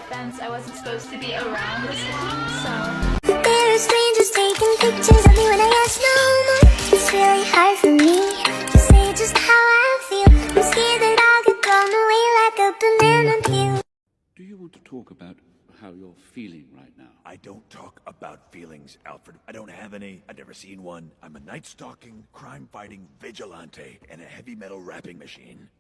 offense, I wasn't supposed to be around this long, so... There are strangers taking pictures of me when I ask no more. It's really hard for me to say just how I feel. I'm scared that I'll get thrown away like a banana peel. Do you want to talk about how you're feeling right now? I don't talk about feelings, Alfred. I don't have any. I've never seen one. I'm a night-stalking, crime-fighting vigilante and a heavy metal rapping machine.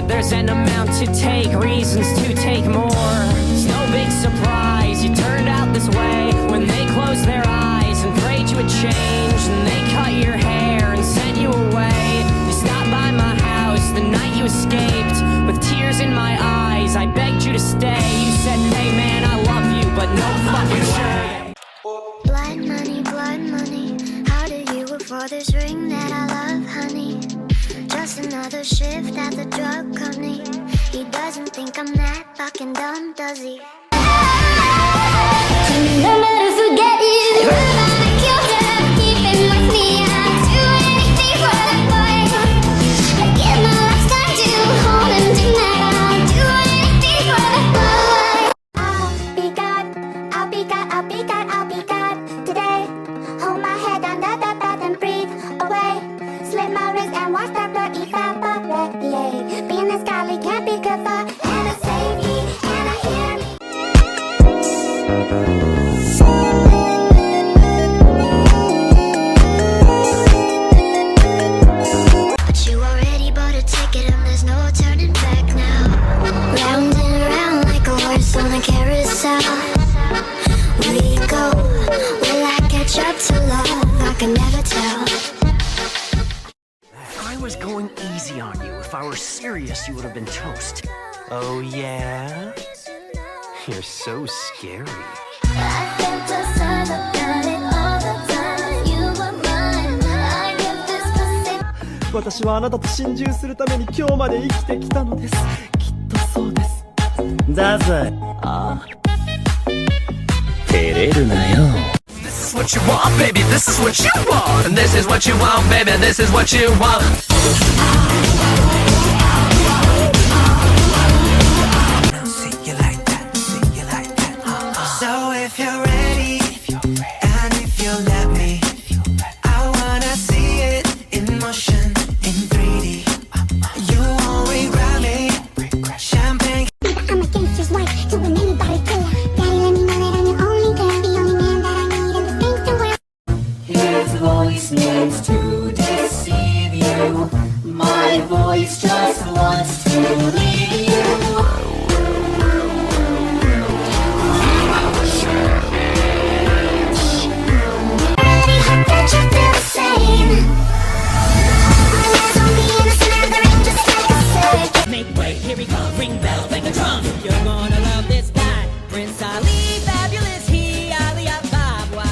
There's an amount to take, reasons to take more. It's no big surprise you turned out this way. When they closed their eyes and prayed you would change, and they cut your hair and sent you away. You stopped by my house the night you escaped. With tears in my eyes, I begged you to stay. You said, hey man, I love you, but no fucking way. Blood money, how do you afford this ring that I love, honey? Just another shift at the drug company. He doesn't think I'm that fucking dumb, does he? I'll never forget you. I killed her, keeping with me. I'd do anything for that boy. I'd give my lifetime to hold him tonight. I'd do anything for that boy. I'll be God, I'll be God, I'll be God, I'll be God today. Hold my head down, and breathe away. Slit my wrist and watch that blood evaporate. Being this godly can't be good for. And I save me, and I hear me. But you already bought a ticket and there's no turning back now. Round and around like a horse on a carousel. We go, will I catch up to love? I can never tell. I was going easy on you. If I were serious, you would have been toast. Oh, yeah? You're so scary. I fantasize about it all the time. You were mine. I give this pussy. 私はあなたと心中するために今日まで生きてきたのです。きっとそうです。ダザイ。ああ。照れるなよ。This is what you want, baby, this is what you want. And this is what you want, baby, this is what you want. See you like that, see you like that. So if you're ready, and if you let me, I wanna see it in motion, in 3D. You won't regret me. Champagne. I'm a gangster's wife, doing anybody cool. Daddy, let me know that I'm your only girl, the only man that I need in the thing to wear. His voice needs to deceive you. My voice just wants to leave you. Really hope that you feel the same. My eyes on me innocent and the rain just like a surge. Make way, here we come, ring bell, bang a drum. You're gonna love this guy, Prince Ali, fabulous he, Ali Ababa.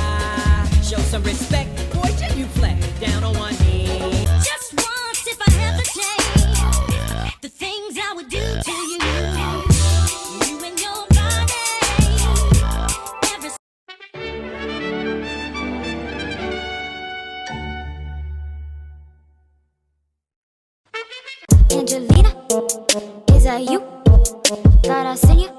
Show some respect, boy, genuflect, down on one knee. Just once if I have the chance, the things I would do to you. You and your body. Angelina, is that you? Thought I seen you